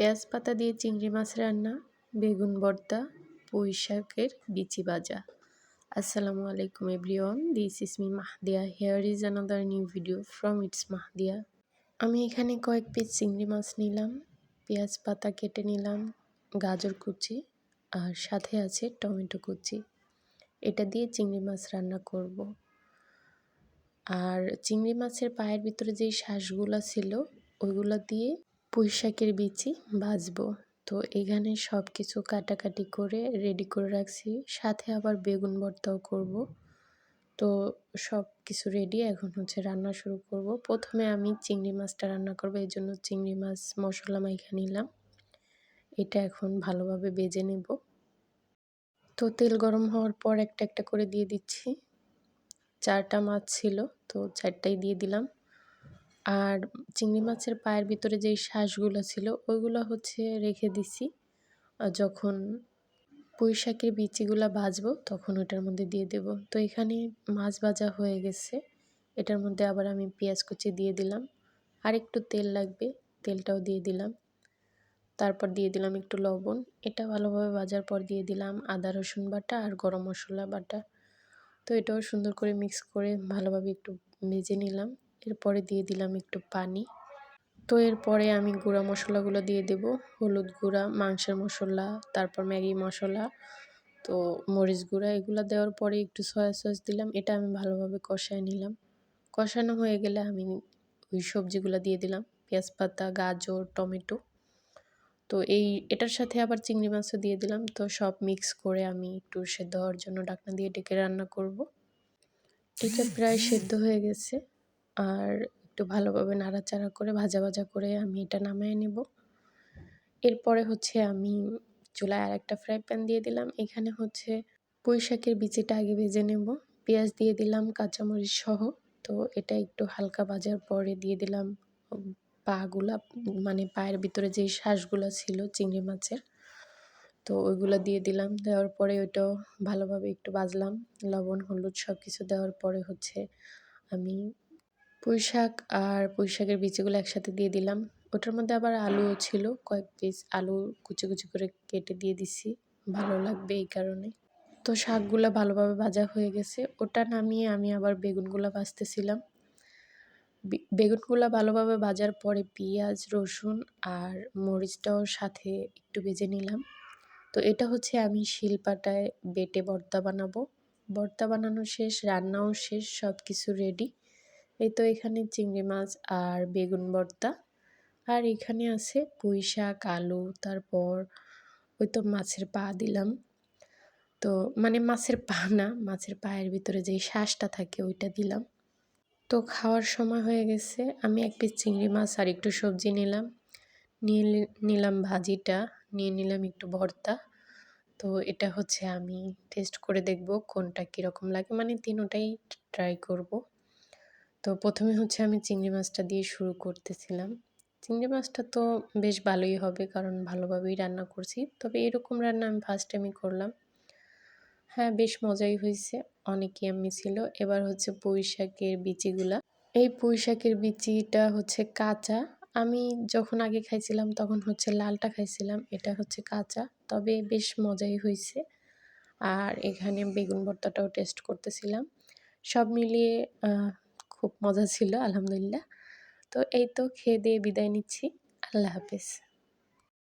পেঁয়াজ পাতা দিয়ে চিংড়ি মাছ রান্না, বেগুন ভর্তা, পুঁই শাকের বিচি ভাজা। আসসালামু আলাইকুম everyone, this is me Mahdiya. Here is another new video from it's Mahdiya. আমি এখানে কয়েক পিস চিংড়ি মাছ নিলাম, পেঁয়াজ পাতা কেটে নিলাম, গাজর কুচি আর সাথে আছে টমেটো কুচি। এটা দিয়ে চিংড়ি মাছ রান্না করব। আর চিংড়ি মাছের পায়ের ভিতরে যেই শ্বাসগুলো ছিল ওইগুলো দিয়ে পুঁই শাকের বিচি ভাজবো। তো এখানে সব কিছু কাটাকাটি করে রেডি করে রাখছি, সাথে আবার বেগুন ভর্তাও করব। তো সব কিছু রেডি, এখন রান্না শুরু করব। প্রথমে আমি চিংড়ি মাছটা রান্না করব, এই জন্য চিংড়ি মাছ মশলা মাইখা নিলাম। এটা এখন ভালোভাবে ভেজে নেব। তো তেল গরম হওয়ার পর একটা একটা করে দিয়ে দিচ্ছি। 4টা মাছ ছিল, তো 4টাই দিয়ে দিলাম। আর চিংড়ি মাছের পায়ের ভিতরে যেই শ্বাসগুলো ছিল ওইগুলো রেখে দিছি, যখন পুঁই শাকের বিচিগুলো ভাজবো তখন ওটার মধ্যে দিয়ে দেব। তো এখানে মাছ ভাজা হয়ে গেছে, এটার মধ্যে আবার আমি পেঁয়াজ কুচি দিয়ে দিলাম। আর একটু তেল লাগবে, তেলটাও দিয়ে দিলাম। তারপর দিয়ে দিলাম একটু লবণ। এটা ভালোভাবে ভাজার পর দিয়ে দিলাম আদা রসুন বাটা আর গরম মশলা বাটা। তো এটাও সুন্দর করে মিক্স করে ভালোভাবে একটু ভেজে নিলাম। এরপরে দিয়ে দিলাম একটু পানি। তো এরপরে আমি গুঁড়া মশলাগুলো দিয়ে দেব। হলুদ গুঁড়া, মাংসের মশলা, তারপর ম্যাগি মশলা, তো মরিচ গুঁড়া, এগুলো দেওয়ার পরে একটু সয়া সস দিলাম। এটা আমি ভালোভাবে কষায় নিলাম। কষানো হয়ে গেলে আমি ওই সবজিগুলো দিয়ে দিলাম, পেঁয়াজ পাতা, গাজর, টমেটো। তো এটার সাথে আবার চিংড়ি মাছও দিয়ে দিলাম। তো সব মিক্স করে আমি একটু সেদ্ধ হওয়ার জন্য ঢাকনা দিয়ে ঢেকে রান্না করব। এটা প্রায় সেদ্ধ হয়ে গেছে, আর একটু ভালোভাবে নাড়াচাড়া করে ভাজা ভাজা করে আমি এটা নামিয়ে নেব। এরপরে আমি চুলায় আরেকটা ফ্রাই প্যান দিয়ে দিলাম। এখানে পুঁই শাকের বিচিটা আগে ভেজে নেব। পেঁয়াজ দিয়ে দিলাম কাঁচামরিচ সহ। তো এটা একটু হালকা ভাজার পরে দিয়ে দিলাম পাগুলা, মানে পায়ের ভিতরে যেই শ্বাসগুলো ছিল চিংড়ি মাছের, তো ওইগুলো দিয়ে দিলাম। দেওয়ার পরে ওইটাও ভালোভাবে একটু ভাজলাম। লবণ হলুদ সব কিছু দেওয়ার পরে আমি পুঁই শাক আর পুঁই শাকের বিচিগুলো একসাথে দিয়ে দিলাম। ওটার মধ্যে আবার আলুও ছিল, কয়েক পিস আলু কুচি কুচি করে কেটে দিয়ে দিছি, ভালো লাগবে এই কারণে। তো শাকগুলো ভালোভাবে ভাজা হয়ে গেছে, ওটা নামিয়ে আমি আবার বেগুনগুলো ভাজতেছিলাম। বেগুনগুলো ভালোভাবে ভাজার পরে পেঁয়াজ, রসুন আর মরিচটাও সাথে একটু ভেজে নিলাম। তো এটা আমি শিলপাটায় বেটে ভর্তা বানাবো। ভর্তা বানানো শেষ, রান্নাও শেষ, সব কিছু রেডি। এই তো এখানে চিংড়ি মাছ আর বেগুন ভর্তা, আর এখানে আছে পুঁই শাক, আলু, তারপর ওই তো মাছের পা দিলাম। তো মানে মাছের পা না, মাছের পায়ের ভিতরে যেই শ্বাসটা থাকে ওইটা দিলাম। তো খাওয়ার সময় হয়ে গেছে, আমি এক পিস চিংড়ি মাছ আর একটু সবজি নিলাম, নিয়ে নিলাম ভাজিটা, নিয়ে নিলাম একটু ভর্তা। তো এটা আমি টেস্ট করে দেখব কোনটা কীরকম লাগে, মানে তিনোটাই ট্রাই করব। তো প্রথমে আমি চিংড়ি মাছটা দিয়ে শুরু করতেছিলাম। চিংড়ি মাছটা তো বেশ ভালোই হবে, কারণ ভালোভাবেই রান্না করছি। তবে এরকম রান্না আমি ফার্স্ট টাইমই করলাম। হ্যাঁ, বেশ মজাই হয়েছে, অনেক ইয়াম্মি ছিল। এবার পুঁই শাকের বিচিগুলা। এই পুঁই শাকের বিচিটা কাঁচা। আমি যখন আগে খাইছিলাম তখন লালটা খাইছিলাম, এটা কাঁচা, তবে বেশ মজাই হয়েছে। আর এখানে বেগুন ভর্তাটাও টেস্ট করতেছিলাম। সব মিলিয়ে খুব মজা ছিল, আলহামদুলিল্লাহ। তো এই তো খেয়ে দিয়ে বিদায় নিচ্ছি। আল্লাহ হাফেজ।